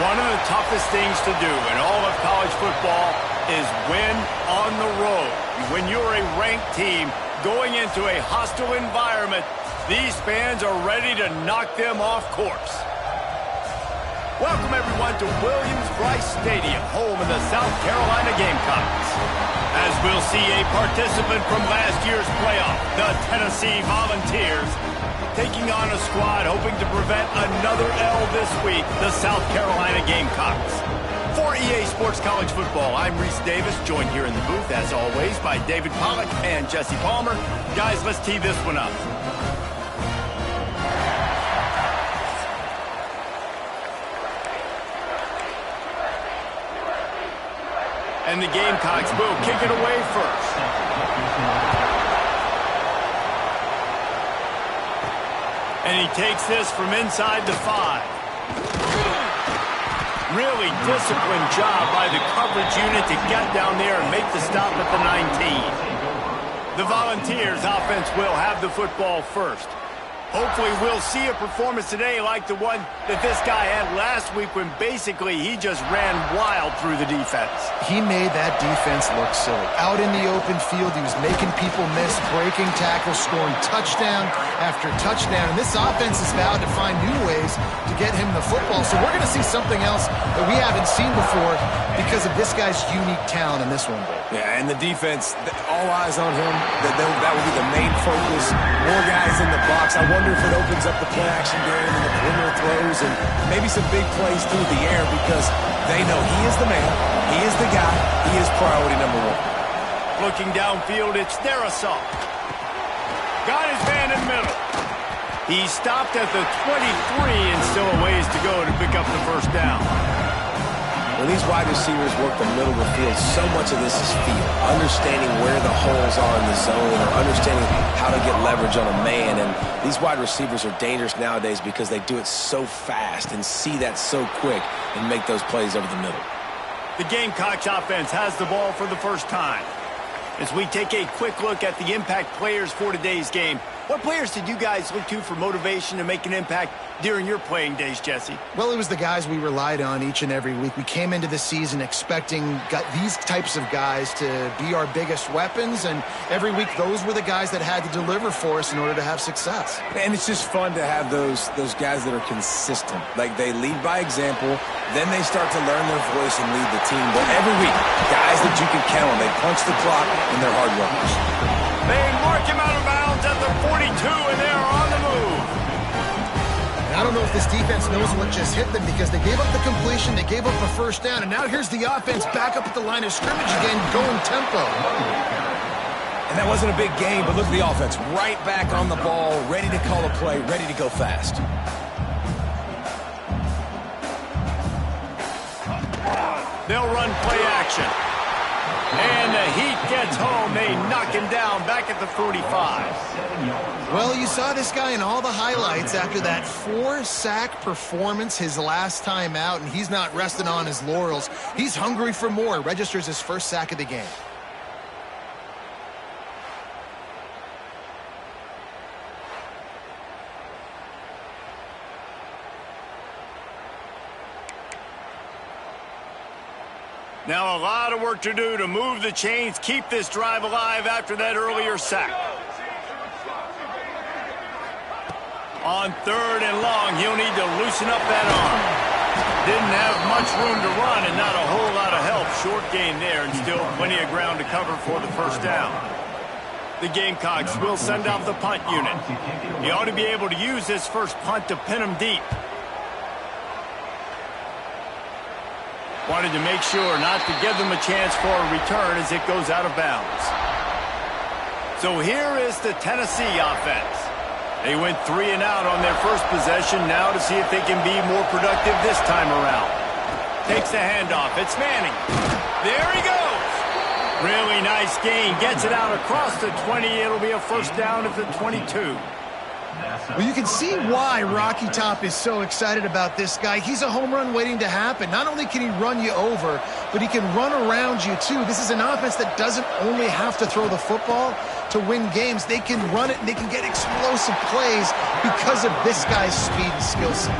One of the toughest things to do in all of college football is win on the road. When you're a ranked team going into a hostile environment, these fans are ready to knock them off course. Welcome, everyone, to Williams-Brice Stadium, home of the South Carolina Gamecocks. As we'll see a participant from last year's playoff, the Tennessee Volunteers, taking on a squad hoping to prevent another L this week, the South Carolina Gamecocks. For EA Sports College Football, I'm Reese Davis, joined here in the booth, as always, by David Pollack and Jesse Palmer. Guys, let's tee this one up. And the Gamecocks will kick it away first. And he takes this from inside the 5. Really disciplined job by the coverage unit to get down there and make the stop at the 19. The Volunteers offense will have the football first. Hopefully we'll see a performance today like the one that this guy had last week when basically he just ran wild through the defense. He made that defense look silly. Out in the open field, he was making people miss, breaking tackles, scoring touchdown after touchdown. And this offense is vowed to find new ways to get him the football. So we're going to see something else that we haven't seen before because of this guy's unique talent in this one. Yeah, and the defense, all eyes on him. That will be the main focus. More guys in the box. I wonder if it opens up the play-action game and the perimeter throws and maybe some big plays through the air because they know he is the man, he is the guy, he is priority number 1. Looking downfield, it's their assault. Got his man in the middle. He stopped at the 23 and still a ways to go to pick up the first down. When these wide receivers work the middle of the field, so much of this is feel. Understanding where the holes are in the zone or understanding how to get leverage on a man. And these wide receivers are dangerous nowadays because they do it so fast and see that so quick and make those plays over the middle. The Gamecocks offense has the ball for the first time. As we take a quick look at the impact players for today's game, what players did you guys look to for motivation to make an impact during your playing days, Jesse? Well, it was the guys we relied on each and every week. We came into the season expecting these types of guys to be our biggest weapons, and every week those were the guys that had to deliver for us in order to have success. And it's just fun to have those guys that are consistent. Like, they lead by example, then they start to learn their voice and lead the team. But every week, guys that you can count on, they punch the clock, and they're hard workers. They mark him out of bounds at the 42, and they are on the move. I don't know if this defense knows what just hit them because they gave up the completion, they gave up a first down, and now here's the offense back up at the line of scrimmage again, going tempo. And that wasn't a big game, but look at the offense. Right back on the ball, ready to call a play, ready to go fast. They'll run play action. And the Heat gets home. They knock him down back at the 45. Well, you saw this guy in all the highlights after that 4-sack performance his last time out, and he's not resting on his laurels. He's hungry for more. Registers his first sack of the game. Now a lot of work to do to move the chains, keep this drive alive after that earlier sack. On 3rd and long, he'll need to loosen up that arm. Didn't have much room to run and not a whole lot of help. Short gain there and still plenty of ground to cover for the first down. The Gamecocks will send out the punt unit. He ought to be able to use this first punt to pin him deep. Wanted to make sure not to give them a chance for a return as it goes out of bounds. So here is the Tennessee offense. They went 3 and out on their first possession, now to see if they can be more productive this time around. Takes the handoff. It's Manning. There he goes. Really nice gain. Gets it out across the 20. It'll be a first down at the 22. Well, you can see why Rocky Top is so excited about this guy. He's a home run waiting to happen. Not only can he run you over, but he can run around you too. This is an offense that doesn't only have to throw the football to win games. They can run it and they can get explosive plays because of this guy's speed and skill set.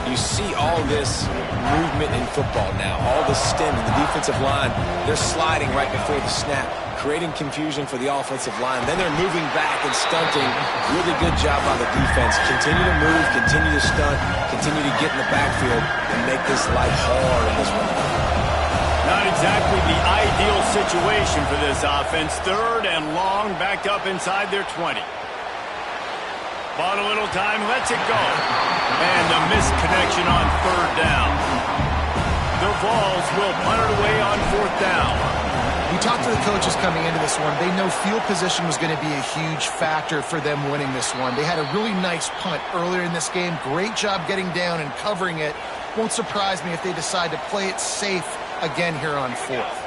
You you see all this movement in football now, all the stem in the defensive line. They're sliding right before the snap, creating confusion for the offensive line. Then they're moving back and stunting. Really good job by the defense. Continue to move, continue to stunt, continue to get in the backfield and make this life hard in this one. Not exactly the ideal situation for this offense. 3rd and long, backed up inside their 20. Bought a little time, lets it go. And a missed connection on 3rd down. The Vols will punt it away on 4th down. We talked to the coaches coming into this one. They know field position was going to be a huge factor for them winning this one. They had a really nice punt earlier in this game. Great job getting down and covering it. Won't surprise me if they decide to play it safe again here on 4th.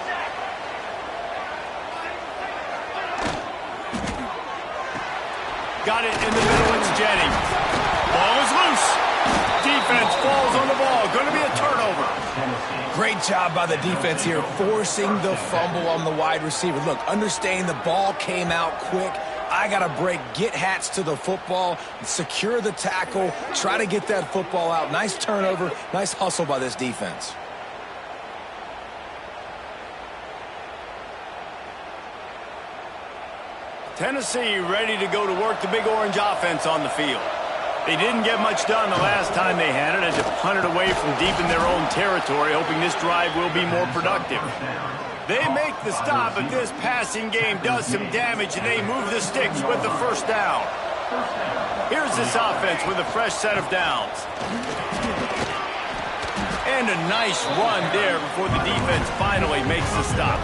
Got it in the middle, it's Jennings. Ball is loose. Defense falls on the ball. Going to be a turnover. Great job by the defense here, forcing the fumble on the wide receiver. Look, understanding the ball came out quick. I got to break, get Hats to the football, secure the tackle, try to get that football out. Nice turnover, nice hustle by this defense. Tennessee ready to go to work the Big Orange offense on the field. They didn't get much done the last time they had it, as it punted away from deep in their own territory, hoping this drive will be more productive. They make the stop, but this passing game does some damage, and they move the sticks with the 1st down. Here's this offense with a fresh set of downs. And a nice run there before the defense finally makes the stop.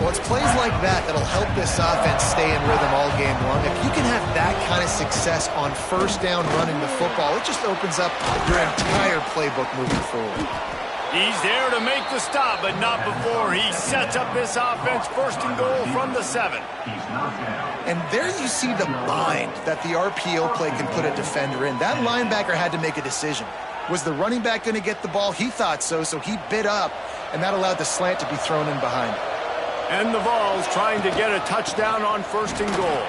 Well, it's plays like that that'll help this offense stay in rhythm all game long. If you can have that kind of success on 1st down running the football, it just opens up your entire playbook moving forward. He's there to make the stop, but not before he sets up this offense 1st and goal from the 7. And there you see the bind that the RPO play can put a defender in. That linebacker had to make a decision. Was the running back going to get the ball? He thought so, so he bid up, and that allowed the slant to be thrown in behind. And the Vols trying to get a touchdown on 1st and goal.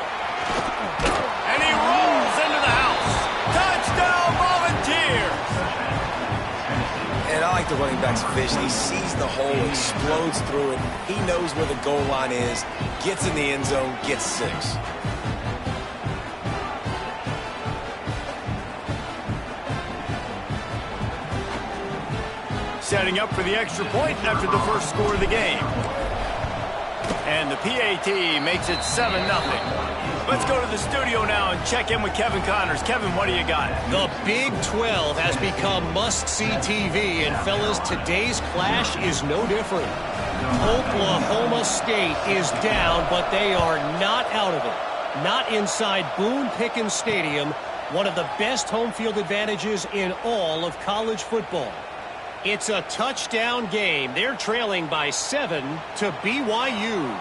And he rolls into the house. Touchdown, Volunteers! And I like the running back's vision. He sees the hole, explodes through it. He knows where the goal line is, gets in the end zone, gets 6. Setting up for the extra point after the 1st score of the game. And the PAT makes it 7-0. Let's go to the studio now and check in with Kevin Connors. Kevin, what do you got? The Big 12 has become must-see TV, and fellas, today's clash is no different. Oklahoma State is down, but they are not out of it. Not inside Boone Pickens Stadium, one of the best home field advantages in all of college football. It's a touchdown game. They're trailing by 7 to BYU.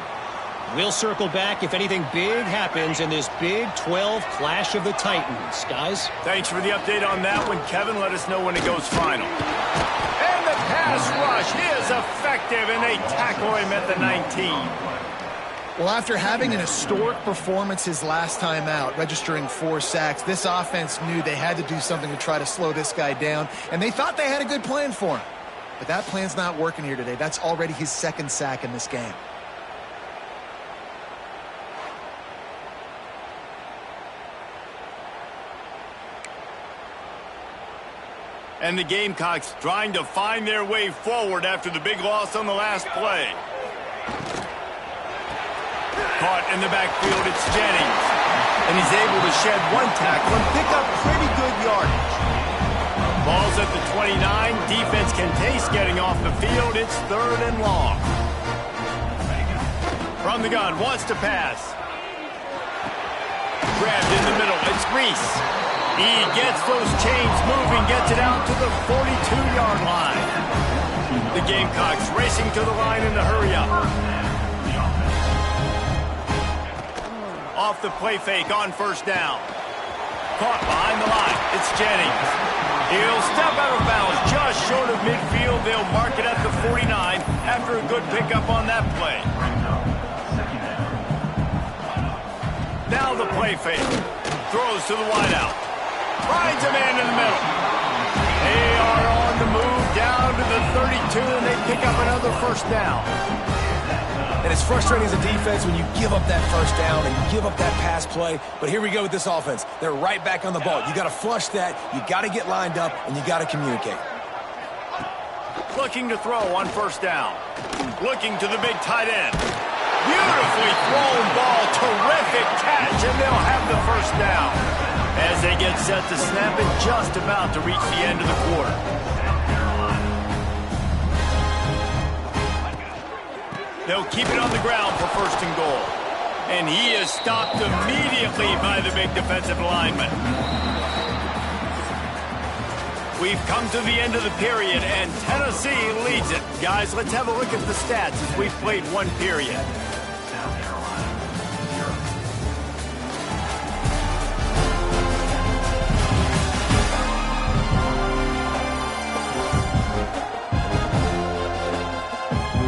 We'll circle back if anything big happens in this Big 12 Clash of the Titans. Guys? Thanks for the update on that one, Kevin. Let us know when it goes final. And the pass rush is effective, and they tackle him at the 19. Well, after having an historic performance his last time out, registering 4 sacks, this offense knew they had to do something to try to slow this guy down, and they thought they had a good plan for him. But that plan's not working here today. That's already his 2nd sack in this game. And the Gamecocks trying to find their way forward after the big loss on the last play. Caught in the backfield, it's Jennings. And he's able to shed 1 tackle and pick up pretty good yardage. Ball's at the 29. Defense can taste getting off the field. It's 3rd and long. From the gun, wants to pass. Grabbed in the middle, it's Reese. He gets those chains moving, gets it out to the 42-yard line. The Gamecocks racing to the line in the hurry-up. Off the play fake on 1st down. Caught behind the line. It's Jennings. He'll step out of bounds just short of midfield. They'll mark it at the 49 after a good pickup on that play. Now the play fake. Throws to the wideout. Finds a man in the middle. They are on the move down to the 32, and they pick up another first down. And it's frustrating as a defense when you give up that first down and give up that pass play. But here we go with this offense. They're right back on the ball. You got to flush that. You got to get lined up, and you got to communicate. Looking to throw on first down. Looking to the big tight end. Beautifully thrown ball. Terrific catch, and they'll have the first down. As they get set to snap it, just about to reach the end of the quarter. They'll keep it on the ground for first and goal. And he is stopped immediately by the big defensive lineman. We've come to the end of the period, and Tennessee leads it. Guys, let's have a look at the stats as we've played one period.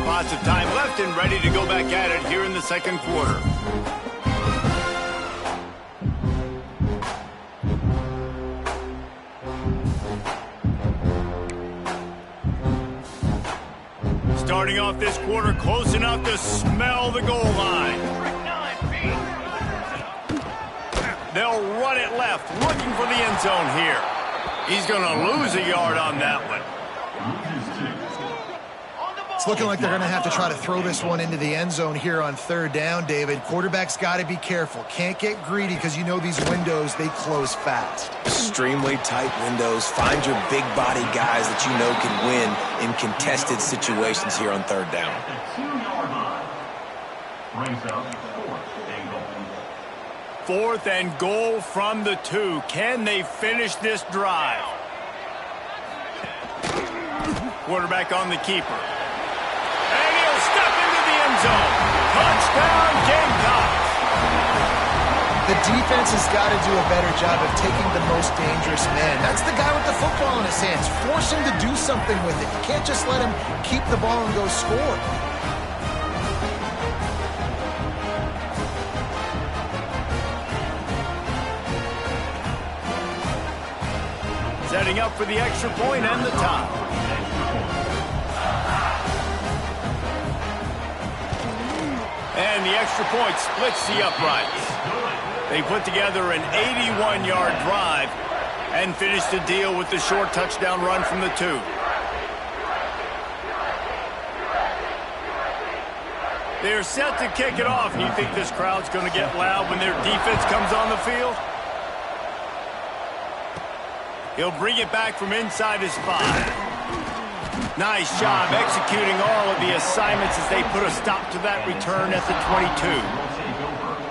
Lots of time left and ready to go back at it here in the second quarter. Starting off this quarter close enough to smell the goal line. They'll run it left, looking for the end zone here. He's going to lose a yard on that one. It's looking like they're going to have to try to throw this one into the end zone here on third down, David. Quarterback's got to be careful. Can't get greedy because you know these windows, they close fast. Extremely tight windows. Find your big body guys that you know can win in contested situations here on third down. Fourth and goal from the 2. Can they finish this drive? Quarterback on the keeper. And he'll step into the end zone. Touchdown, Gamecocks. The defense has got to do a better job of taking the most dangerous man. That's the guy with the football in his hands. Force him to do something with it. You can't just let him keep the ball and go score. Setting up for the extra point and the top. And the extra point splits the uprights. They put together an 81-yard drive and finish the deal with the short touchdown run from the 2. They're set to kick it off. You think this crowd's going to get loud when their defense comes on the field? He'll bring it back from inside his 5. Nice job executing all of the assignments as they put a stop to that return at the 22.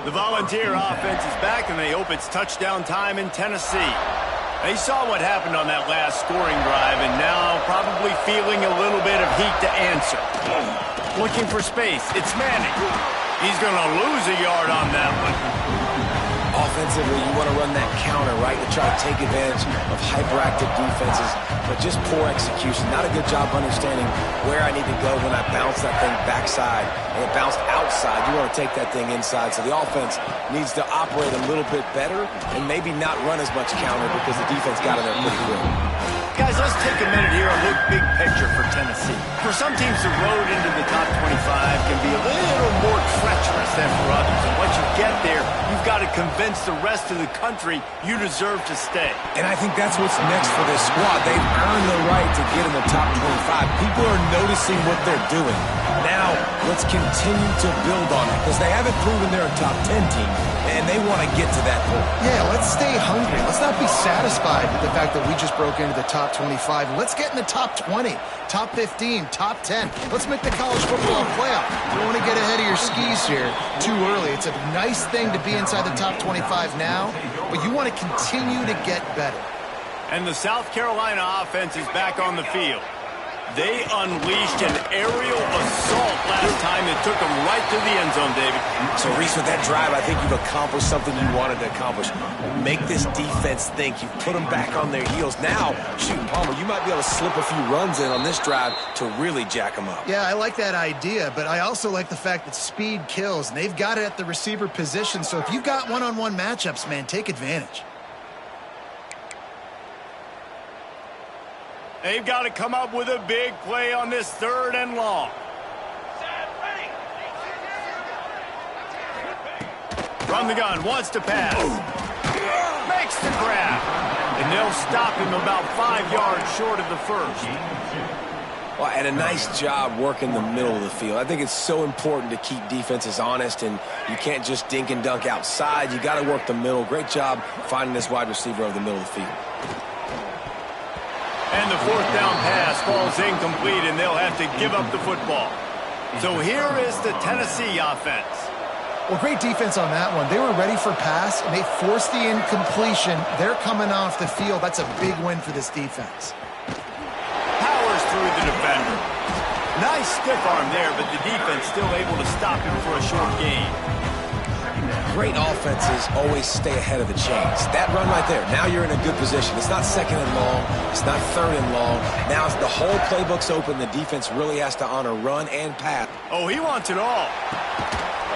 The Volunteer offense is back, and they hope it's touchdown time in Tennessee. They saw what happened on that last scoring drive, and now probably feeling a little bit of heat to answer. Looking for space. It's Manning. He's going to lose a yard on that one. Offensively, you want to run that counter, right, to try to take advantage of hyperactive defenses, but just poor execution. Not a good job understanding where I need to go when I bounce that thing backside and it bounced outside. You want to take that thing inside, so the offense needs to operate a little bit better and maybe not run as much counter because the defense got in there pretty quick. Guys, let's take a minute here and look big picture for Tennessee. For some teams, the road into the top 25 can be a little more treacherous than for others. And once you get there, you've got to convince the rest of the country you deserve to stay. And I think that's what's next for this squad. They've earned the right to get in the top 25. People are noticing what they're doing. Now, let's continue to build on it because they haven't proven they're a top 10 team, and they want to get to that point. Yeah, let's stay hungry. Let's not be satisfied with the fact that we just broke into the top 25. Let's get in the top 20, top 15, top 10. Let's make the college football playoff. You don't want to get ahead of your skis here too early. It's a nice thing to be inside the top 25 now, but you want to continue to get better. And the South Carolina offense is back on the field. They unleashed an aerial assault last time that took them right to the end zone, David. So, Reese, with that drive, I think you've accomplished something you wanted to accomplish. Make this defense think. You've put them back on their heels. Now, shoot, Palmer, you might be able to slip a few runs in on this drive to really jack them up. Yeah, I like that idea, but I also like the fact that speed kills, and they've got it at the receiver position. So if you've got one-on-one matchups, man, take advantage. They've got to come up with a big play on this 3rd and long. From the gun, wants to pass. Makes the grab. And they'll stop him about 5 yards short of the first. Well, and a nice job working the middle of the field. I think it's so important to keep defenses honest, and you can't just dink and dunk outside. You got to work the middle. Great job finding this wide receiver over the middle of the field. And the 4th down pass falls incomplete, and they'll have to give up the football. So here is the Tennessee offense. Well, great defense on that one. They were ready for pass, and they forced the incompletion. They're coming off the field. That's a big win for this defense. Powers through the defender. Nice stiff arm there, but the defense still able to stop him for a short gain. Great offenses always stay ahead of the chains. That run right there, now you're in a good position. It's not 2nd and long. It's not 3rd and long. Now the whole playbook's open. The defense really has to honor run and pass. Oh, he wants it all.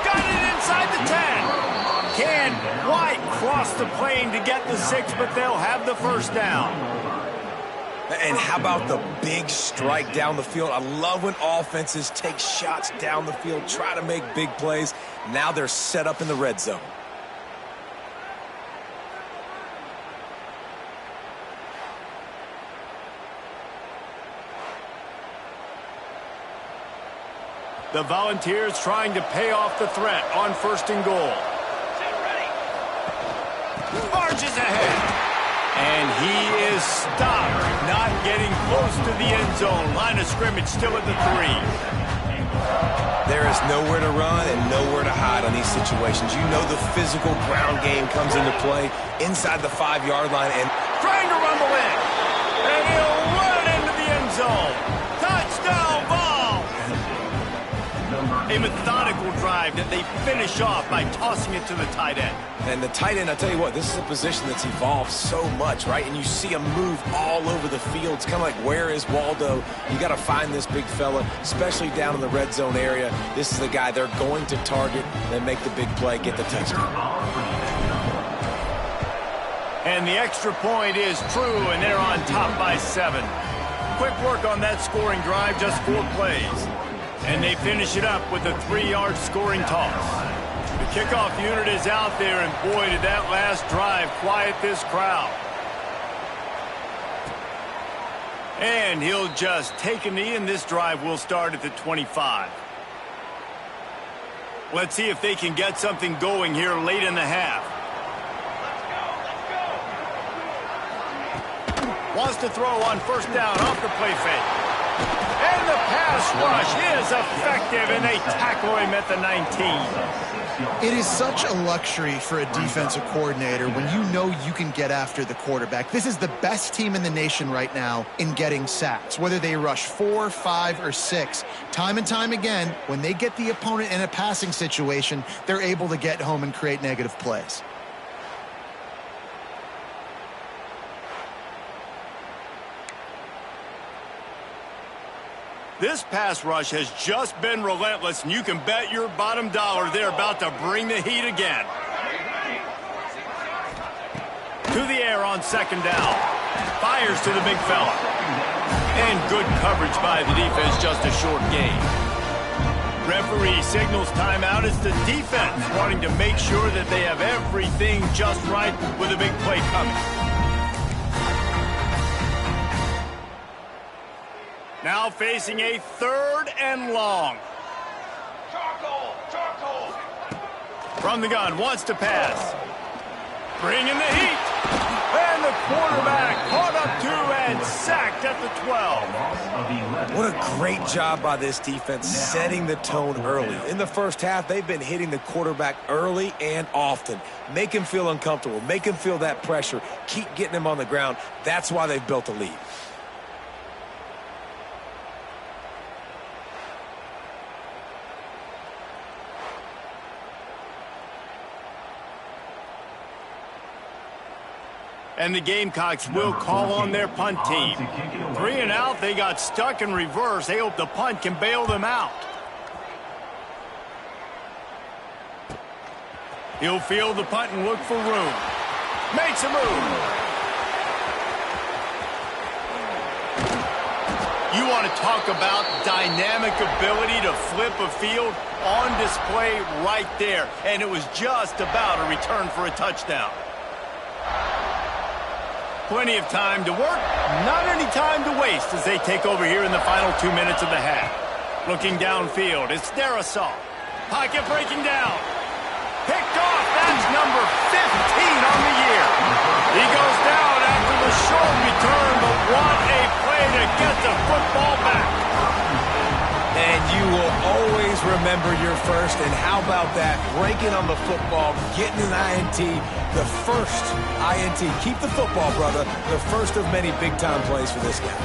Got it inside the 10. Can White cross the plane to get the 6, but they'll have the 1st down. And how about the big strike down the field? I love when offenses take shots down the field, try to make big plays. Now they're set up in the red zone. The Volunteers trying to pay off the threat on 1st and goal. Marches ahead. And he is stopped, not getting close to the end zone. Line of scrimmage still at the 3. There is nowhere to run and nowhere to hide on these situations. You know the physical ground game comes into play inside the 5-yard line. And trying to rumble in. And he'll run into the end zone. Touchdown ball. A methodical drive that they finish off by tossing it to the tight end. And the tight end, I tell you what, this is a position that's evolved so much, right? And you see him move all over the field. It's kind of like, where is Waldo? You got to find this big fella, especially down in the red zone area. This is the guy they're going to target and make the big play, get the touchdown. And the extra point is true, and they're on top by 7. Quick work on that scoring drive, just 4 plays. And they finish it up with a 3-yard scoring toss. The kickoff unit is out there, and boy, did that last drive quiet this crowd. And he'll just take a knee, and this drive will start at the 25. Let's see if they can get something going here late in the half. Wants to throw on 1st down off the play fake. And the pass rush is effective, and they tackle him at the 19. It is such a luxury for a defensive coordinator when you know you can get after the quarterback. This is the best team in the nation right now in getting sacks, whether they rush 4, 5, or 6. Time and time again, when they get the opponent in a passing situation, they're able to get home and create negative plays. This pass rush has just been relentless, and you can bet your bottom dollar they're about to bring the heat again. To the air on 2nd down. Fires to the big fella. And good coverage by the defense, just a short gain. Referee signals timeout. It's the defense wanting to make sure that they have everything just right with a big play coming. Now facing a 3rd and long. From the gun, wants to pass. Bringing the heat. And the quarterback caught up to and sacked at the 12. What a great job by this defense setting the tone early. In the 1st half, they've been hitting the quarterback early and often. Make him feel uncomfortable. Make him feel that pressure. Keep getting him on the ground. That's why they've built a lead. And the Gamecocks will call on their punt team. 3 and out, they got stuck in reverse. They hope the punt can bail them out. He'll field the punt and look for room. Makes a move. You want to talk about dynamic ability to flip a field on display right there. And it was just about a return for a touchdown. Plenty of time to work, not any time to waste as they take over here in the final 2 minutes of the half. Looking downfield, it's Dynasty. Pocket breaking down. Picked off, that's number 15 on the year. He goes down after the short return, but what a play to get the football back. And you will always remember your first, and how about that? Breaking on the football, getting an INT, the first INT. Keep the football, brother. The first of many big-time plays for this guy.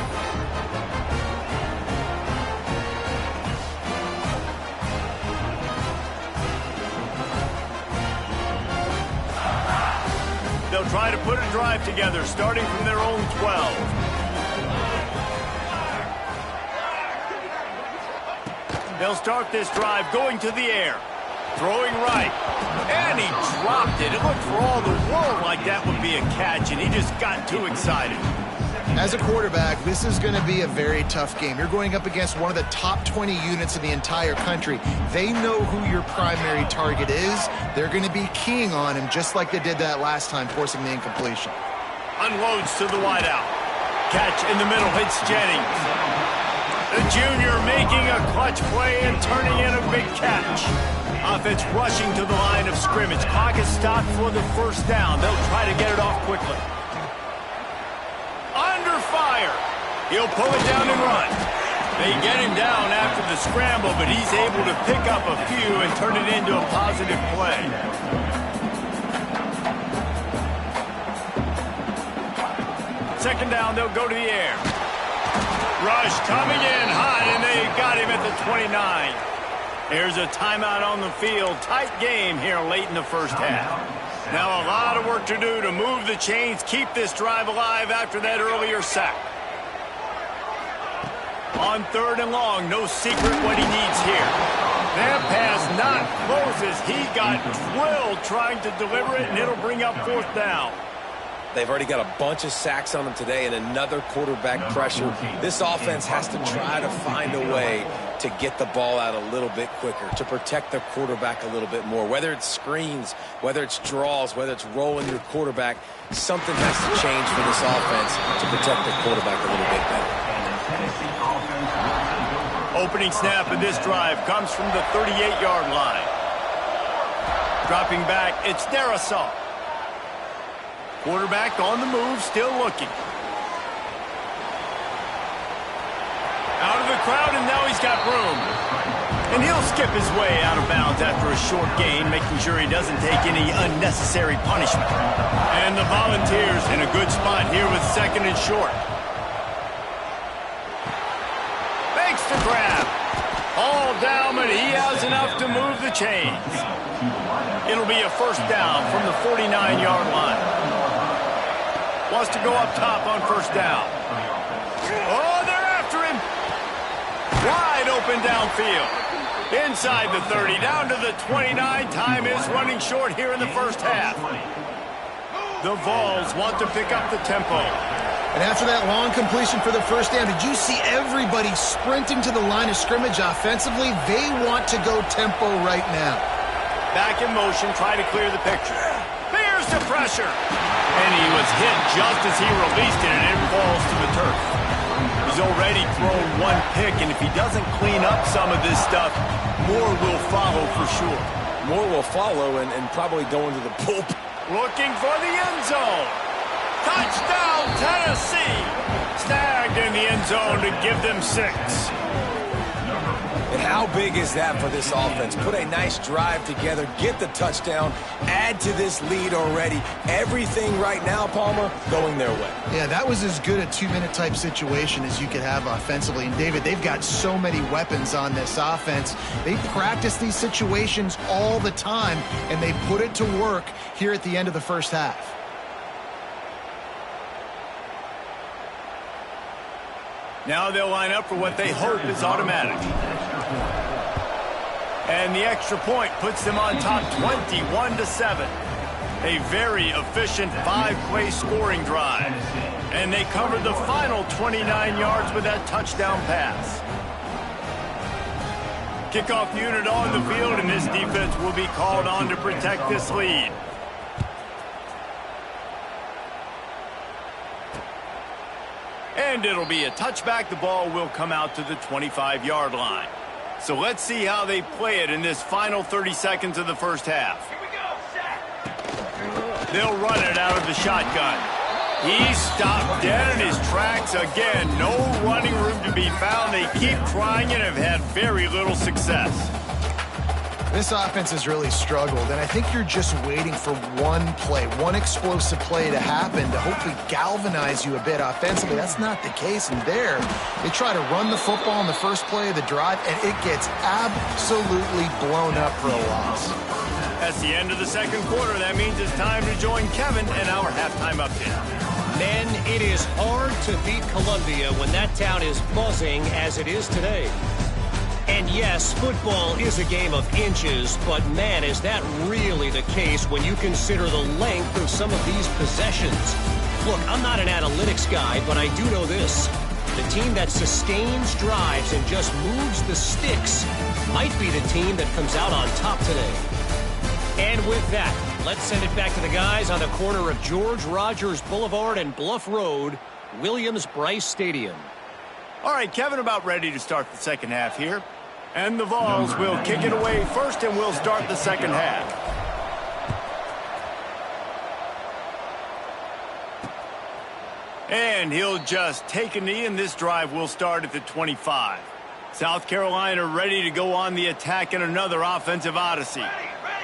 They'll try to put a drive together, starting from their own 12. They'll start this drive going to the air. Throwing right. And he dropped it. It looked for all the world like that would be a catch, and he just got too excited. As a quarterback, this is going to be a very tough game. You're going up against one of the top 20 units in the entire country. They know who your primary target is. They're going to be keying on him just like they did that last time, forcing the incompletion. Unloads to the wideout. Catch in the middle, hits Jennings. The junior making a clutch play and turning in a big catch. Offense rushing to the line of scrimmage. Clock is stopped for the first down. They'll try to get it off quickly. Under fire. He'll pull it down and run. They get him down after the scramble, but he's able to pick up a few and turn it into a positive play. Second down, they'll go to the air. Rush coming in hot, and they got him at the 29. There's a timeout on the field. Tight game here late in the first half. Now a lot of work to do to move the chains, keep this drive alive after that earlier sack. On third and long, no secret what he needs here. That pass not closes. He got drilled trying to deliver it, and it'll bring up fourth down. They've already got a bunch of sacks on them today and another quarterback pressure. This offense has to try to find a way to get the ball out a little bit quicker, to protect their quarterback a little bit more. Whether it's screens, whether it's draws, whether it's rolling your quarterback, something has to change for this offense to protect their quarterback a little bit better. Opening snap of this drive comes from the 38-yard line. Dropping back, it's Dynasty. Quarterback on the move, still looking. Out of the crowd, and now he's got room. And he'll skip his way out of bounds after a short gain, making sure he doesn't take any unnecessary punishment. And the Volunteers in a good spot here with second and short. Makes the grab. All down, but he has enough to move the chains. It'll be a first down from the 49-yard line. Wants to go up top on first down. Oh, they're after him. Wide open downfield. Inside the 30, down to the 29. Time is running short here in the first half. The Vols want to pick up the tempo. And after that long completion for the first down, did you see everybody sprinting to the line of scrimmage offensively? They want to go tempo right now. Back in motion, try to clear the picture. There's the pressure. And he was hit just as he released it, and it falls to the turf. He's already thrown one pick, and if he doesn't clean up some of this stuff, more will follow for sure. More will follow and probably go into the pulp. Looking for the end zone. Touchdown, Tennessee. Snagged in the end zone to give them 6. And how big is that for this offense? Put a nice drive together, get the touchdown, add to this lead already. Everything right now, Palmer, going their way. Yeah, that was as good a 2-minute type situation as you could have offensively. And, David, they've got so many weapons on this offense. They practice these situations all the time, and they put it to work here at the end of the first half. Now they'll line up for what they hope is automatic. And the extra point puts them on top 21-7. A very efficient 5-play scoring drive. And they covered the final 29 yards with that touchdown pass. Kickoff unit on the field, and this defense will be called on to protect this lead. And it'll be a touchback. The ball will come out to the 25-yard line. So let's see how they play it in this final 30 seconds of the first half. Here we go, set. They'll run it out of the shotgun. He's stopped dead in his tracks again. No running room to be found. They keep trying and have had very little success. This offense has really struggled, and I think you're just waiting for one play, one explosive play to happen to hopefully galvanize you a bit offensively. That's not the case, and there, they try to run the football in the first play of the drive, and it gets absolutely blown up for a loss. That's the end of the second quarter. That means it's time to join Kevin and our halftime update. Men, it is hard to beat Columbia when that town is buzzing as it is today. And yes, football is a game of inches, but man, is that really the case when you consider the length of some of these possessions. Look, I'm not an analytics guy, but I do know this. The team that sustains drives and just moves the sticks might be the team that comes out on top today. And with that, let's send it back to the guys on the corner of George Rogers Boulevard and Bluff Road, Williams-Brice Stadium. All right, Kevin, about ready to start the second half here. And the Vols will kick it away first, and we'll start the second half. And he'll just take a knee, and this drive will start at the 25. South Carolina ready to go on the attack in another offensive odyssey.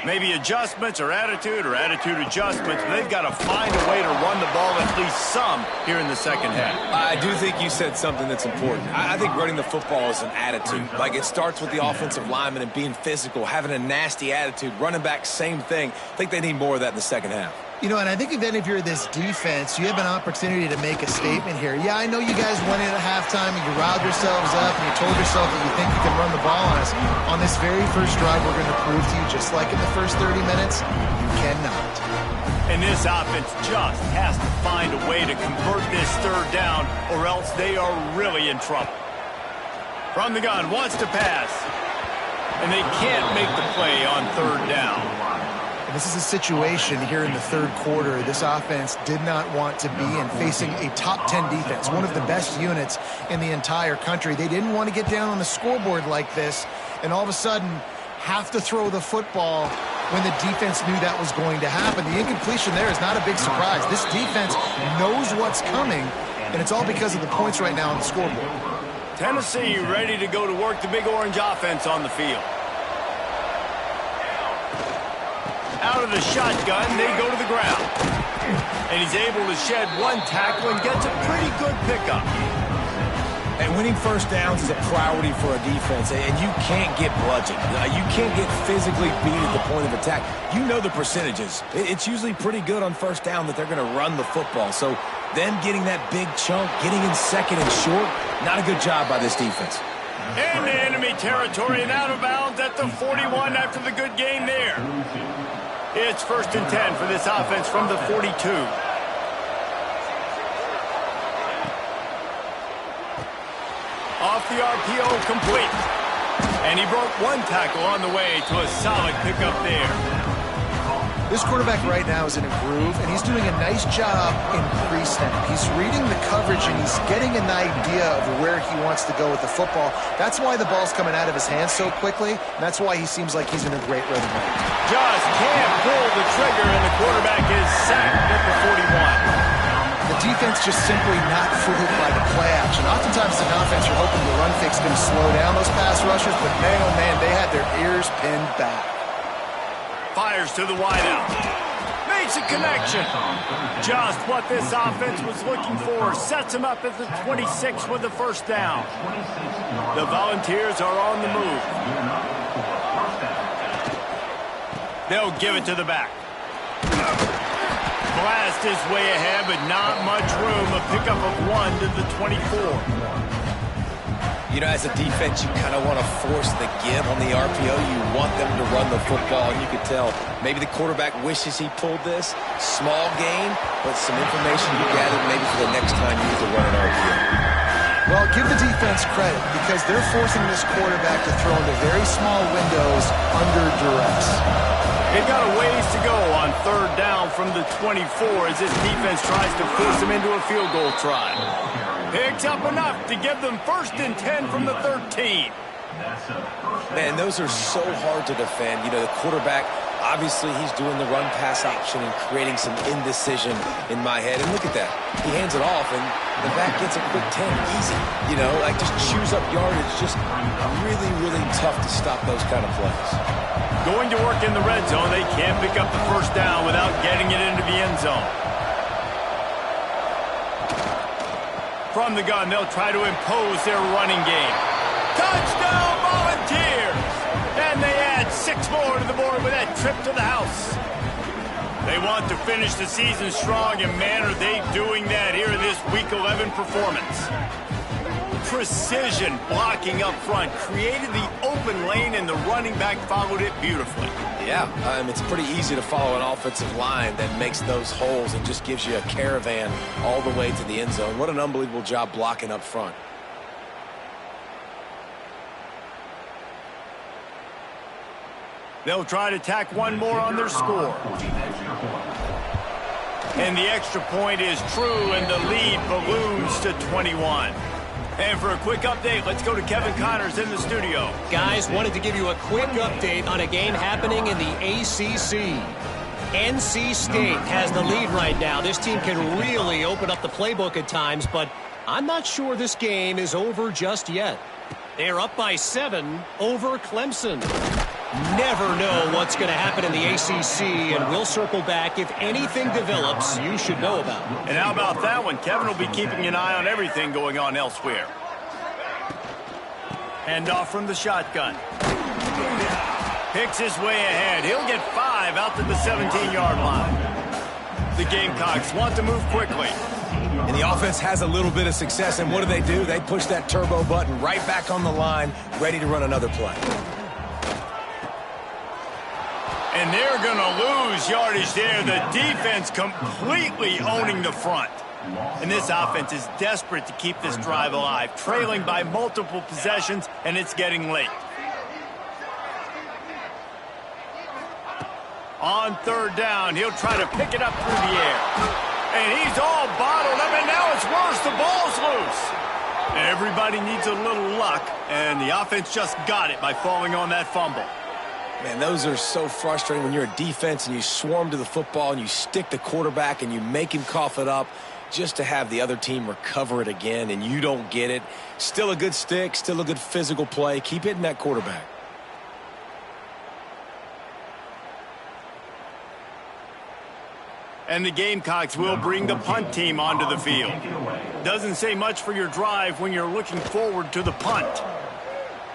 Maybe adjustments or attitude adjustments. They've got to find a way to run the ball at least some here in the second half. I do think you said something that's important. I think running the football is an attitude. Like, it starts with the offensive lineman and being physical, having a nasty attitude. Running back, same thing. I think they need more of that in the second half. You know, and I think if you're this defense, you have an opportunity to make a statement here. Yeah, I know you guys went in at halftime and you riled yourselves up and you told yourself that you think you can run the ball on us. On this very first drive, we're going to prove to you, just like in the first 30 minutes, you cannot. And this offense just has to find a way to convert this third down, or else they are really in trouble. From the gun, wants to pass. And they can't make the play on third down. And this is a situation here in the third quarter this offense did not want to be in, facing a top 10 defense, one of the best units in the entire country. They didn't want to get down on the scoreboard like this and all of a sudden have to throw the football when the defense knew that was going to happen. The incompletion there is not a big surprise. This defense knows what's coming, and it's all because of the points right now on the scoreboard. Tennessee ready to go to work the Big Orange offense on the field. Out of the shotgun, they go to the ground. And he's able to shed one tackle and gets a pretty good pickup. And winning first downs is a priority for a defense, and you can't get bludgeoned. You can't get physically beat at the point of attack. You know the percentages. It's usually pretty good on first down that they're going to run the football. So them getting that big chunk, getting in second and short, not a good job by this defense. Into enemy territory and out of bounds at the 41 after the good game there. It's 1st and 10 for this offense from the 42. Off the RPO, complete. And he broke one tackle on the way to a solid pickup there. This quarterback right now is in a groove, and he's doing a nice job in pre-snap. He's reading the coverage, and he's getting an idea of where he wants to go with the football. That's why the ball's coming out of his hands so quickly, and that's why he seems like he's in a great rhythm. Just can't pull the trigger, and the quarterback is sacked at the 41. The defense just simply not fooled by the play action. Oftentimes, an offense, you're hoping the run fake's going to slow down those pass rushers, but man, oh man, they had their ears pinned back. Fires to the wideout. Makes a connection. Just what this offense was looking for. Sets him up at the 26 with the first down. The Volunteers are on the move. They'll give it to the back. Blast is way ahead, but not much room. A pickup of 1 to the 24. You know, as a defense, you kind of want to force the give on the RPO. You want them to run the football, and you could tell maybe the quarterback wishes he pulled this. Small gain, but some information you gathered maybe for the next time you need to run an RPO. Well, give the defense credit because they're forcing this quarterback to throw into very small windows under duress. They've got a ways to go on third down from the 24 as this defense tries to force them into a field goal try. Picks up enough to give them 1st and 10 from the 13. Man, those are so hard to defend. You know, the quarterback, obviously he's doing the run-pass option and creating some indecision in my head. And look at that. He hands it off, and the back gets a quick 10. Easy. You know, like just chews up yardage. Just really, really tough to stop those kind of plays. Going to work in the red zone, they can't pick up the 1st down without getting it into the end zone. From the gun, they'll try to impose their running game. Touchdown, Volunteers! And they add 6 more to the board with that trip to the house. They want to finish the season strong, and man, are they doing that here in this Week 11 performance. Precision blocking up front created the open lane, and the running back followed it beautifully. Yeah, it's pretty easy to follow an offensive line that makes those holes and just gives you a caravan all the way to the end zone. What an unbelievable job blocking up front. They'll try to tack one more on their score. And the extra point is true, and the lead balloons to 21. And for a quick update, let's go to Kevin Connors in the studio. Guys, wanted to give you a quick update on a game happening in the ACC. NC State has the lead right now. This team can really open up the playbook at times, but I'm not sure this game is over just yet. They're up by 7 over Clemson. Never know what's going to happen in the ACC, and we'll circle back if anything develops you should know about. And how about that one? Kevin will be keeping an eye on everything going on elsewhere. Hand off from the shotgun. Picks his way ahead. He'll get 5 out to the 17-yard line. The Gamecocks want to move quickly. And the offense has a little bit of success, and what do? They push that turbo button right back on the line, ready to run another play. And they're going to lose yardage there. The defense completely owning the front. And this offense is desperate to keep this drive alive, trailing by multiple possessions, and it's getting late. On third down, he'll try to pick it up through the air. And he's all bottled up, and now it's worse. The ball's loose. Everybody needs a little luck, and the offense just got it by falling on that fumble. Man, those are so frustrating when you're a defense and you swarm to the football and you stick the quarterback and you make him cough it up just to have the other team recover it again and you don't get it. Still a good stick, still a good physical play. Keep hitting that quarterback. And the Gamecocks will bring the punt team onto the field. Doesn't say much for your drive when you're looking forward to the punt.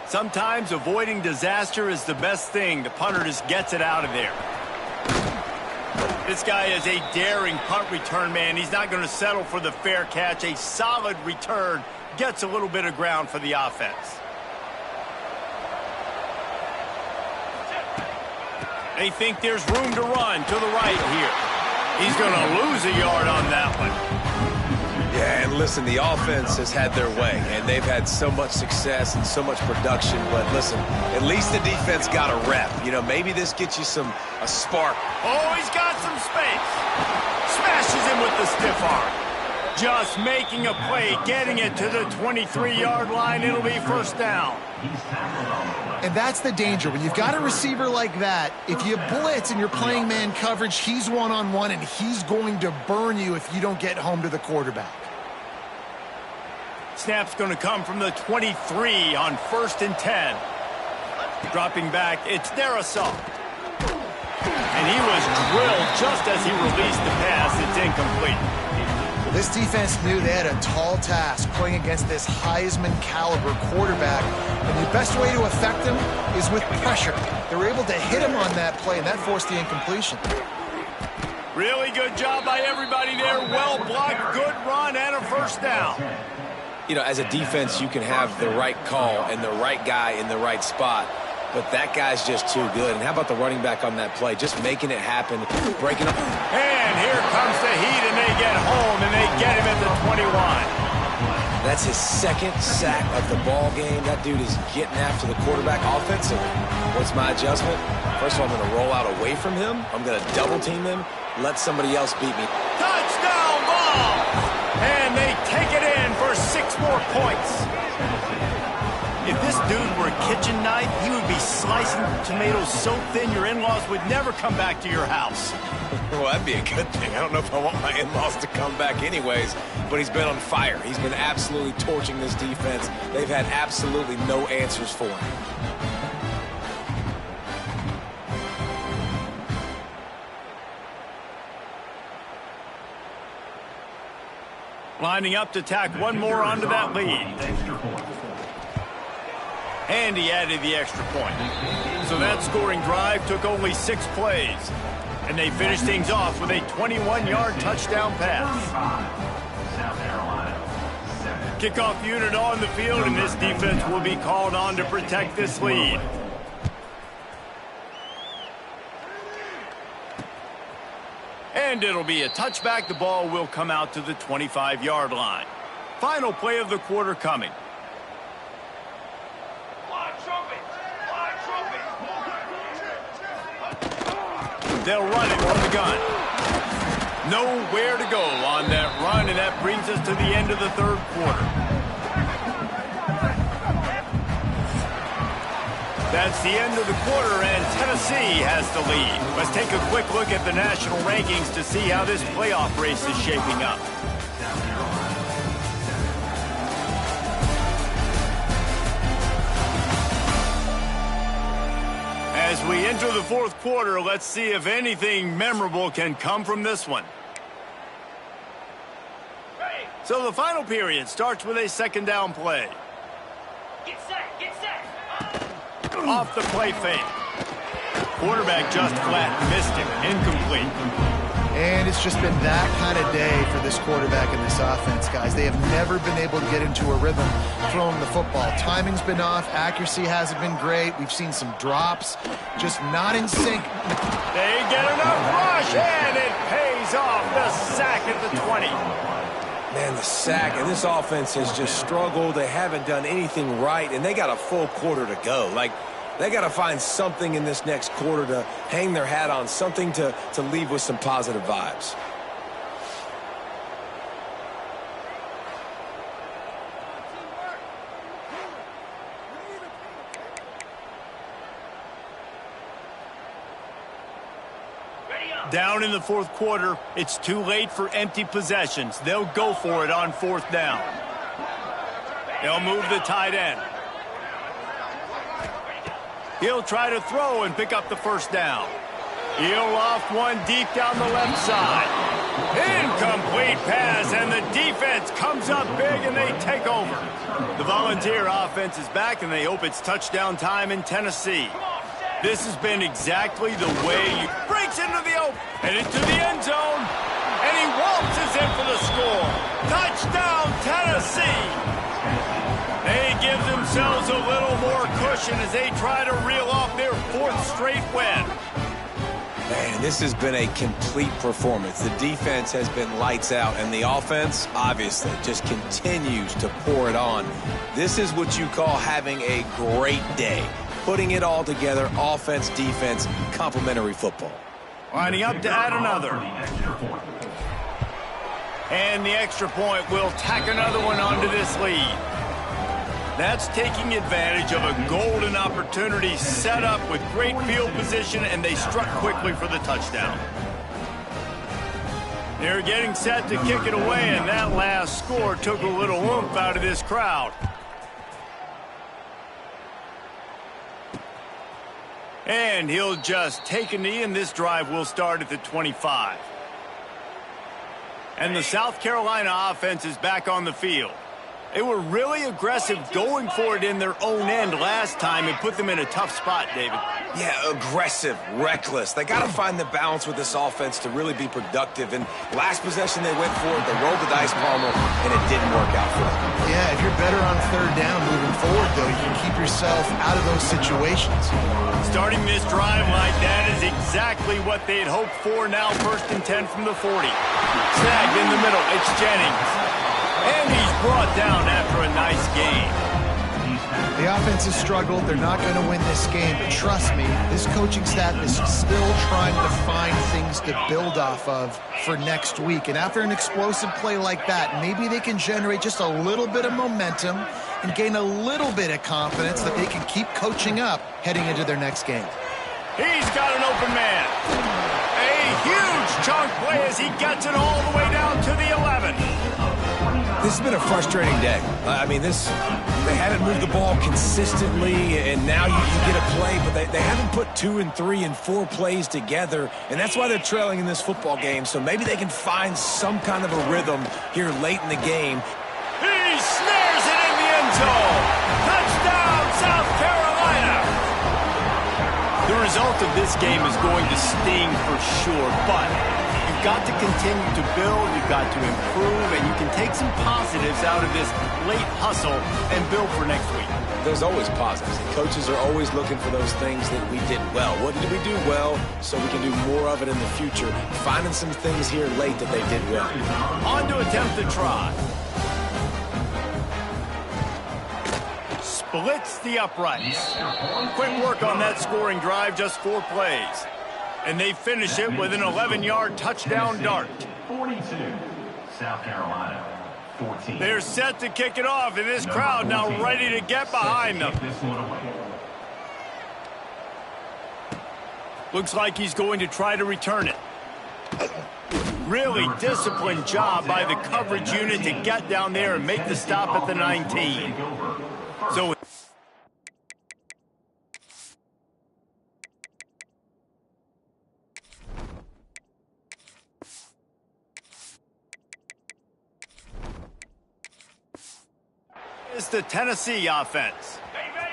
Sometimes avoiding disaster is the best thing. The punter just gets it out of there. This guy is a daring punt return man. He's not going to settle for the fair catch. A solid return gets a little bit of ground for the offense. They think there's room to run to the right here. He's going to lose a yard on that one. Yeah, and listen, the offense has had their way, and they've had so much success and so much production. But listen, at least the defense got a rep. You know, maybe this gets you a spark. Oh, he's got some space. Smashes him with the stiff arm. Just making a play, getting it to the 23-yard line. It'll be 1st down. And that's the danger. When you've got a receiver like that, if you blitz and you're playing man coverage, he's one-on-one, and he's going to burn you if you don't get home to the quarterback. Snap's going to come from the 23 on 1st and 10. Dropping back, it's their assault. And he was drilled just as he released the pass. It's incomplete. This defense knew they had a tall task playing against this Heisman caliber quarterback, and the best way to affect him is with pressure. They were able to hit him on that play, and that forced the incompletion. Really good job by everybody there. Well blocked, good run, and a 1st down. You know, as a defense, you can have the right call and the right guy in the right spot, but that guy's just too good. And how about the running back on that play? Just making it happen, breaking up. And here comes the heat, and they get home, and they get him at the 21. That's his second sack of the ball game. That dude is getting after the quarterback offensively. What's my adjustment? First of all, I'm going to roll out away from him. I'm going to double team him, let somebody else beat me. Touchdown ball! And they take it in for 6 more points. If this dude were a kitchen knife, he would be slicing tomatoes so thin your in-laws would never come back to your house. Well, that'd be a good thing. I don't know if I want my in-laws to come back anyways, but he's been on fire. He's been absolutely torching this defense. They've had absolutely no answers for him. Lining up to tack one more onto that lead. And he added the extra point. So that scoring drive took only 6 plays. And they finished things off with a 21-yard touchdown pass. Kickoff unit on the field, and this defense will be called on to protect this lead. And it'll be a touchback. The ball will come out to the 25-yard line. Final play of the quarter coming. They'll run it from the gun. Nowhere to go on that run, and that brings us to the end of the third quarter. That's the end of the quarter, and Tennessee has the lead. Let's take a quick look at the national rankings to see how this playoff race is shaping up. As we enter the fourth quarter, let's see if anything memorable can come from this one. So the final period starts with a second down play. Get set, get set. Off the play fake. Quarterback just flat missed him. Incomplete. And it's just been that kind of day for this quarterback and this offense, guys. They have never been able to get into a rhythm throwing the football. Timing's been off. Accuracy hasn't been great. We've seen some drops. Just not in sync. They get enough rush, and it pays off. The sack at the 20. Man, the sack, and this offense has just struggled. They haven't done anything right, and they got a full quarter to go. Like, they got to find something in this next quarter to hang their hat on, something to leave with some positive vibes. Down in the fourth quarter, it's too late for empty possessions. They'll go for it on fourth down. They'll move the tight end. He'll try to throw and pick up the first down. He'll loft one deep down the left side. Incomplete pass, and the defense comes up big, and they take over. The Volunteer offense is back, and they hope it's touchdown time in Tennessee. This has been exactly the way he breaks into the open and into the end zone, and he waltzes in for the score. Touchdown, Tennessee! They give themselves a little more cushion as they try to reel off their 4th straight win. Man, this has been a complete performance. The defense has been lights out, and the offense, obviously, just continues to pour it on. This is what you call having a great day. Putting it all together, offense, defense, complementary football. Lining up to add another. And the extra point will tack another one onto this lead. That's taking advantage of a golden opportunity set up with great field position, and they struck quickly for the touchdown. They're getting set to kick it away, and that last score took a little oomph out of this crowd. And he'll just take a knee, and this drive will start at the 25. And the South Carolina offense is back on the field. They were really aggressive going for it in their own end last time and put them in a tough spot, David. Yeah, aggressive, reckless. They got to find the balance with this offense to really be productive. And last possession they went for it, they rolled the dice, Palmer, and it didn't work out for them. Yeah, if you're better on third down moving forward, though, you can keep yourself out of those situations. Starting this drive like that is exactly what they had hoped for. Now 1st and 10 from the 40. Snagged in the middle. It's Jennings. And he's brought down after a nice game. The offense has struggled. They're not going to win this game, but trust me, this coaching staff is still trying to find things to build off of for next week. And after an explosive play like that, maybe they can generate just a little bit of momentum and gain a little bit of confidence that they can keep coaching up heading into their next game. He's got an open man. A huge chunk play as he gets it all the way down to the 11. This has been a frustrating day. They haven't moved the ball consistently, and now you get a play, but they haven't put 2 and 3 and 4 plays together, and that's why they're trailing in this football game. So maybe they can find some kind of a rhythm here late in the game. He snares it in the end zone. Touchdown, South Carolina. The result of this game is going to sting for sure, but you've got to continue to build, you've got to improve, and you can take some positives out of this late hustle and build for next week. There's always positives, and coaches are always looking for those things that we did well. What did we do well so we can do more of it in the future? Finding some things here late that they did well. On to attempt the try. Splits the uprights. Quick work on that scoring drive, just 4 plays. And they finish it with an 11-yard touchdown dart. 42, South Carolina, 14. They're set to kick it off, and this crowd now ready to get behind them. Looks like he's going to try to return it. Really disciplined job by the coverage unit to get down there and make the stop at the 19. So it's the Tennessee offense.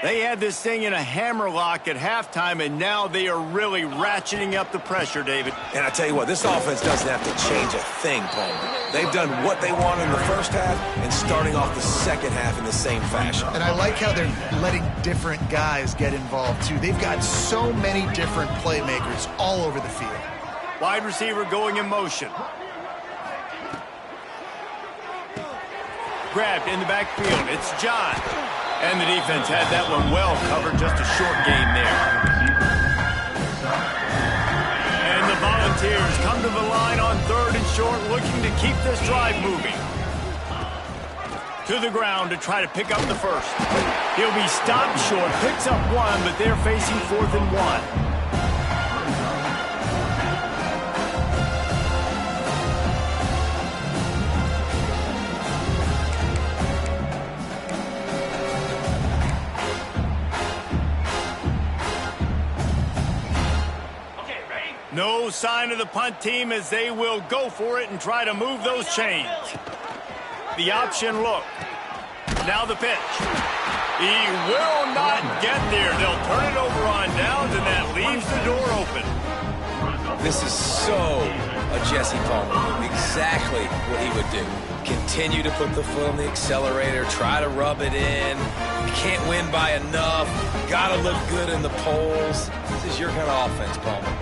They had this thing in a hammerlock at halftime, and now they are really ratcheting up the pressure, David. And I tell you what, this offense doesn't have to change a thing, Palmer. They've done what they want in the first half and starting off the second half in the same fashion. And I like how they're letting different guys get involved, too. They've got so many different playmakers all over the field. Wide receiver going in motion. Grabbed in the backfield. It's John. And the defense had that one well covered. Just a short game there. And the Volunteers come to the line on 3rd and short, looking to keep this drive moving. To the ground to try to pick up the first. He'll be stopped short, picks up 1, but they're facing 4th and 1. No sign of the punt team as they will go for it and try to move those chains. The option look. Now the pitch. He will not get there. They'll turn it over on downs, and that leaves the door open. This is so a Jesse Palmer. Exactly what he would do. Continue to put the foot on the accelerator, try to rub it in. You can't win by enough. Got to look good in the polls. This is your kind of offense, Palmer.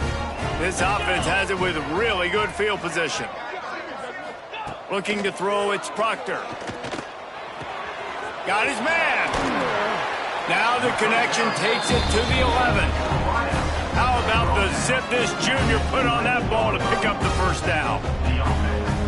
This offense has it with really good field position. Looking to throw, it's Proctor. Got his man. Now the connection takes it to the 11. How about the zip this junior put on that ball to pick up the first down?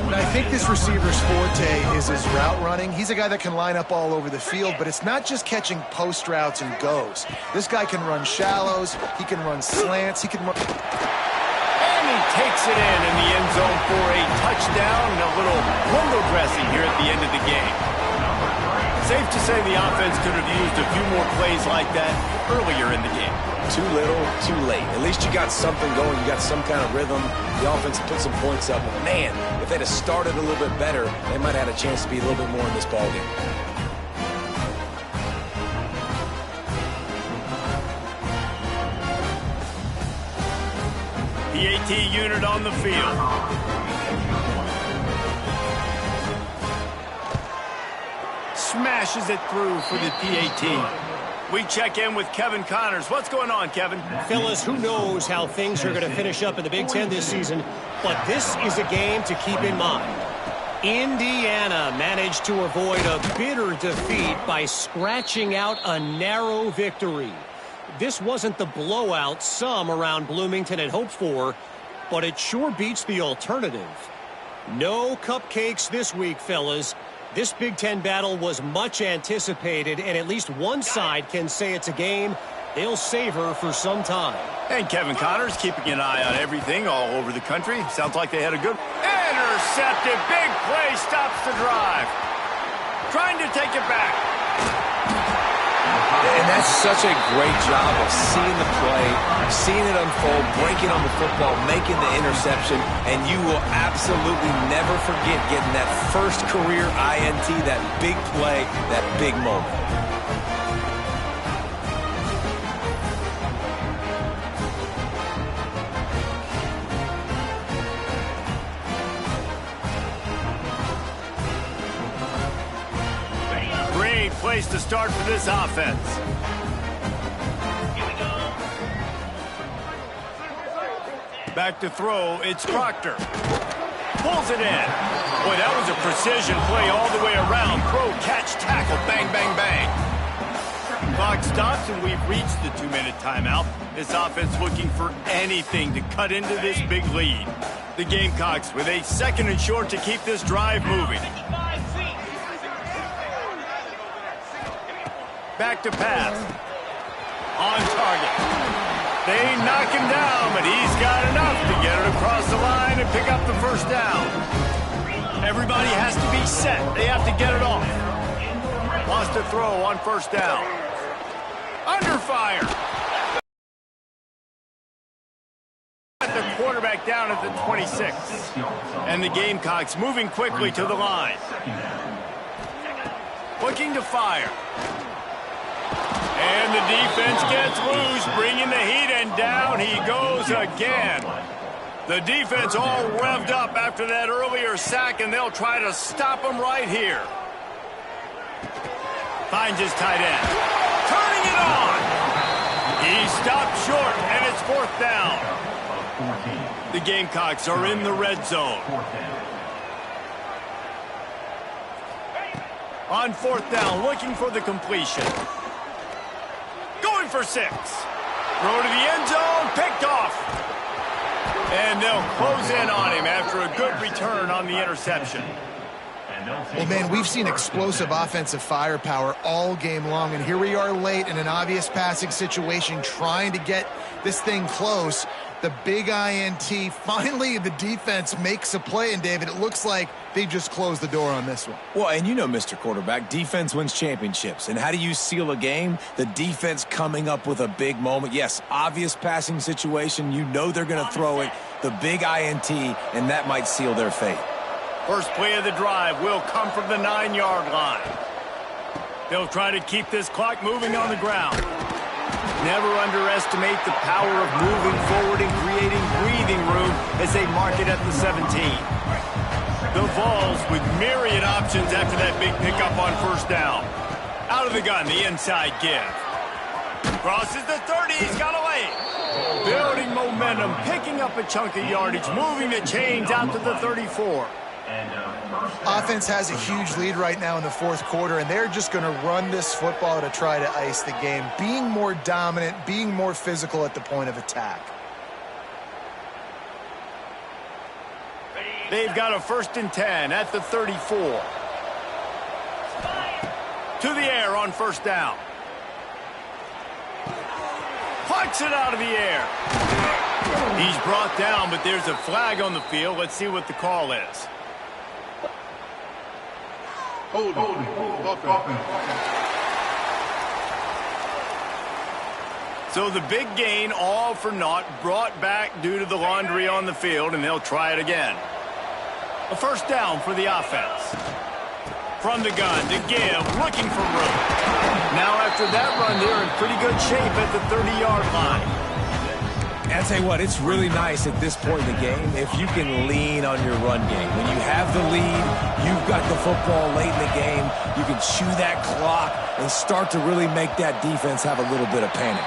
And I think this receiver's forte is his route running. He's a guy that can line up all over the field, but it's not just catching post routes and goes. This guy can run shallows, he can run slants, he can run... And he takes it in the end zone for a touchdown and a little window dressing here at the end of the game. Safe to say the offense could have used a few more plays like that earlier in the game. Too little, too late. At least you got something going. You got some kind of rhythm. The offense put some points up. But man, if they'd have started a little bit better, they might have had a chance to be a little bit more in this ballgame. PAT unit on the field. Smashes it through for the PAT. We check in with Kevin Connors. What's going on, Kevin? Fellas, who knows how things are going to finish up in the Big Ten this season, but this is a game to keep in mind. Indiana managed to avoid a bitter defeat by scratching out a narrow victory. This wasn't the blowout some around Bloomington had hoped for, but it sure beats the alternative. No cupcakes this week, fellas. This Big Ten battle was much anticipated, and at least one side can say it's a game they'll savor for some time. And Kevin Connors keeping an eye on everything all over the country. Sounds like they had a good intercepted. Big play stops the drive. Trying to take it back. And that's such a great job of seeing the play, seeing it unfold, breaking on the football, making the interception, and you will absolutely never forget getting that first career INT, that big play, that big moment. Great place to start for this offense. Back to throw, it's Proctor. Pulls it in. Boy, that was a precision play all the way around. Throw, catch, tackle, bang, bang, bang. Clock stops, and we've reached the 2-minute timeout. This offense looking for anything to cut into this big lead. The Gamecocks with a 2nd and short to keep this drive moving. Back to pass. On target. They knock him down, but he's got enough to get it across the line and pick up the first down. Everybody has to be set. They have to get it off. Lost a throw on first down. Under fire. At the quarterback down at the 26. And the Gamecocks moving quickly to the line. Looking to fire. And the defense gets loose, bringing the heat, and down he goes again. The defense all revved up after that earlier sack, and they'll try to stop him right here. Finds his tight end. Turning it on. He stopped short, and it's 4th down. The Gamecocks are in the red zone. On 4th down, looking for the completion. Going for 6. Throw to the end zone, picked off. And they'll close in on him after a good return on the interception. Well, man, we've seen explosive offensive firepower all game long, and here we are late in an obvious passing situation trying to get this thing close. The big INT, finally the defense makes a play, and David, it looks like they just closed the door on this one. Well, and you know, Mr. Quarterback, defense wins championships. And how do you seal a game? The defense coming up with a big moment. Yes, obvious passing situation. You know they're going to throw it. The big INT, and that might seal their fate. First play of the drive will come from the 9-yard line. They'll try to keep this clock moving on the ground. Never underestimate the power of moving forward and creating breathing room as they mark it at the 17. The Vols with myriad options after that big pickup on first down. Out of the gun, the inside give. Crosses the 30, he's got away. Building momentum, picking up a chunk of yardage, moving the chains out to the 34. Offense has a huge lead right now in the 4th quarter, and they're just going to run this football to try to ice the game, being more dominant, being more physical at the point of attack. They've got a 1st and 10 at the 34. To the air on first down. Plucks it out of the air. He's brought down, but there's a flag on the field. Let's see what the call is. So the big gain, all for naught, brought back due to the laundry on the field, and they'll try it again. A first down for the offense. From the gun to give, looking for room. Now after that run, they're in pretty good shape at the 30-yard line. I'll tell you what, it's really nice at this point in the game if you can lean on your run game. When you have the lead, you've got the football late in the game, you can chew that clock and start to really make that defense have a little bit of panic.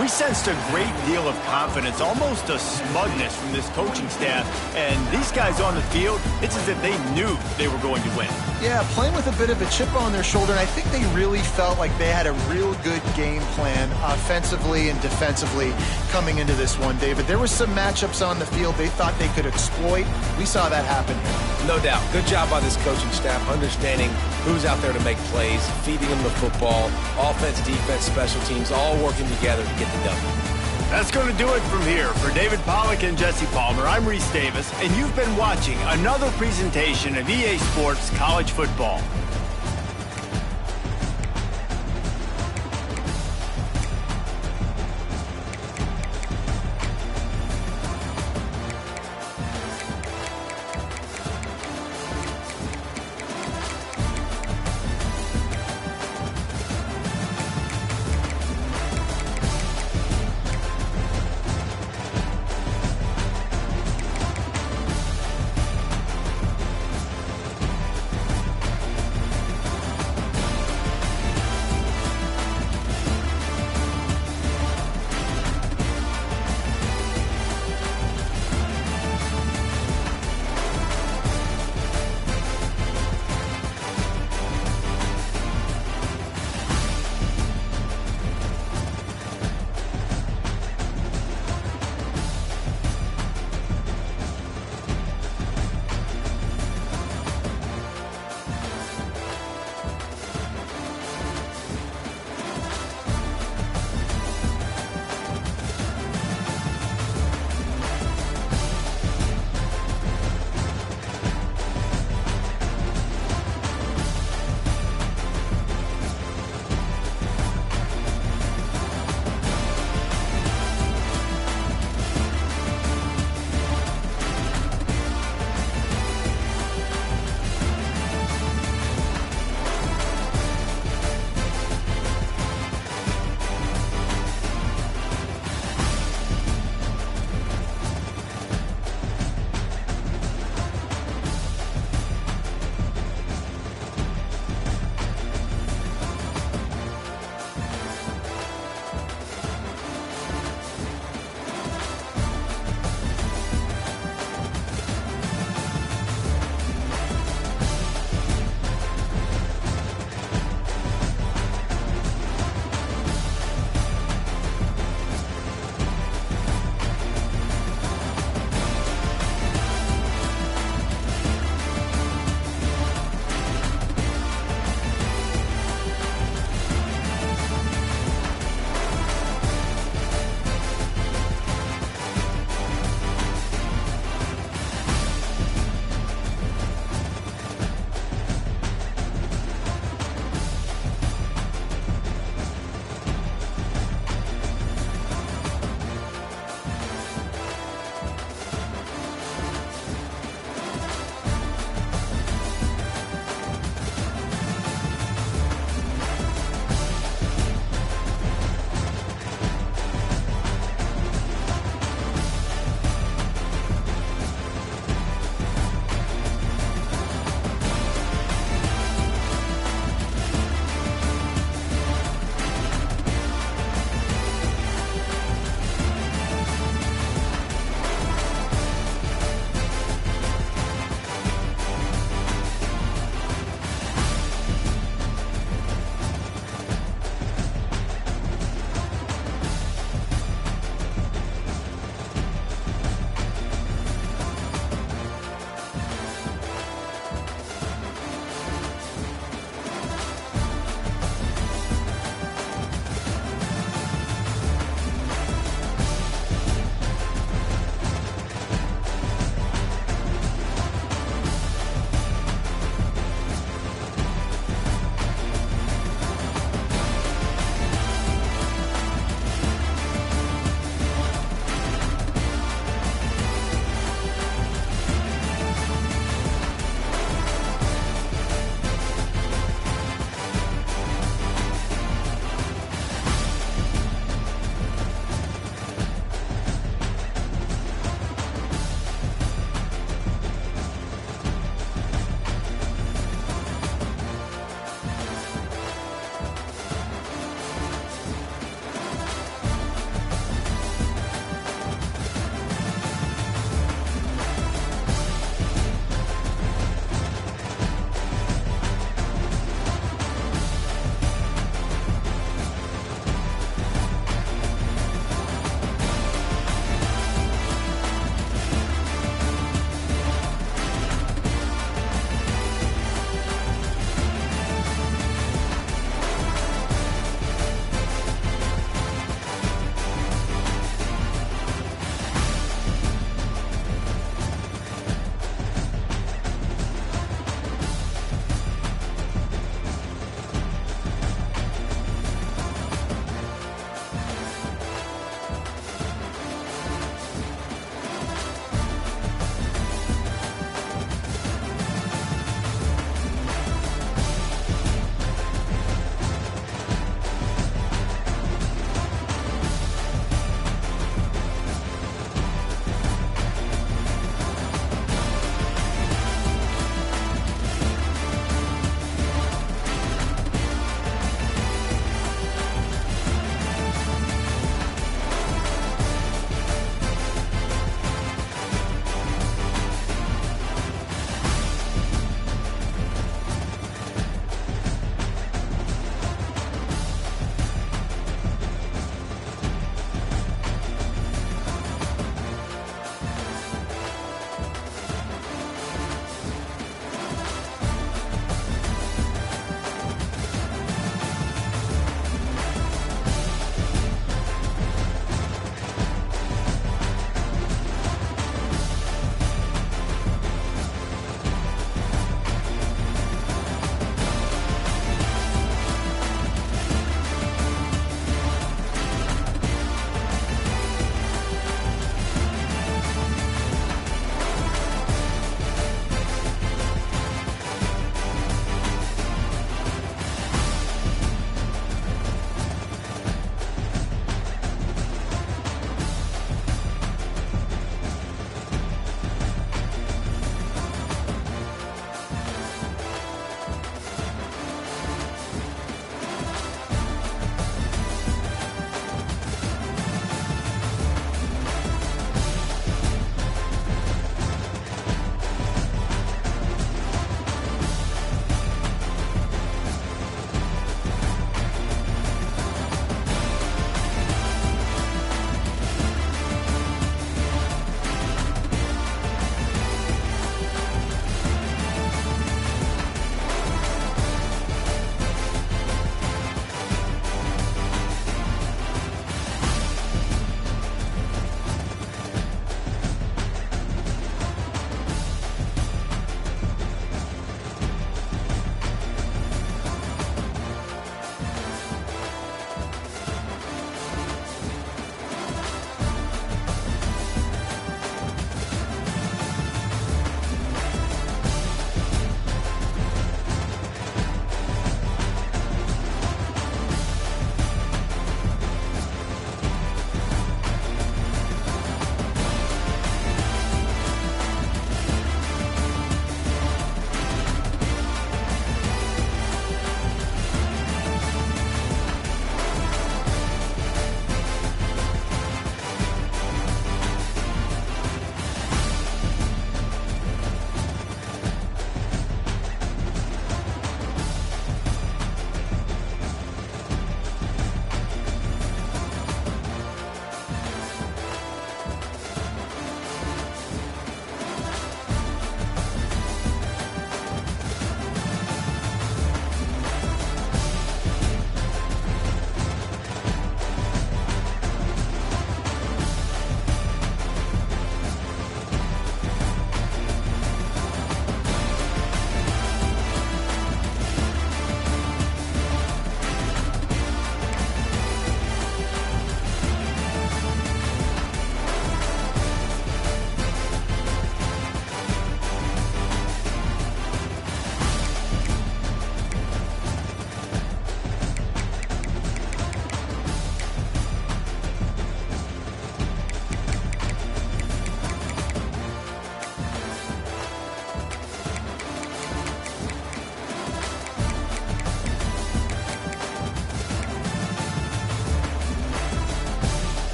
We sensed a great deal of confidence, almost a smugness from this coaching staff. And these guys on the field, it's as if they knew they were going to win. Yeah, playing with a bit of a chip on their shoulder, and I think they really felt like they had a real good game plan offensively and defensively coming into this one, David. There were some matchups on the field they thought they could exploit. We saw that happen here. No doubt. Good job by this coaching staff, understanding who's out there to make plays, feeding them the football, offense, defense, special teams, all working together to get the W. That's going to do it from here. For David Pollack and Jesse Palmer, I'm Reese Davis, and you've been watching another presentation of EA Sports College Football.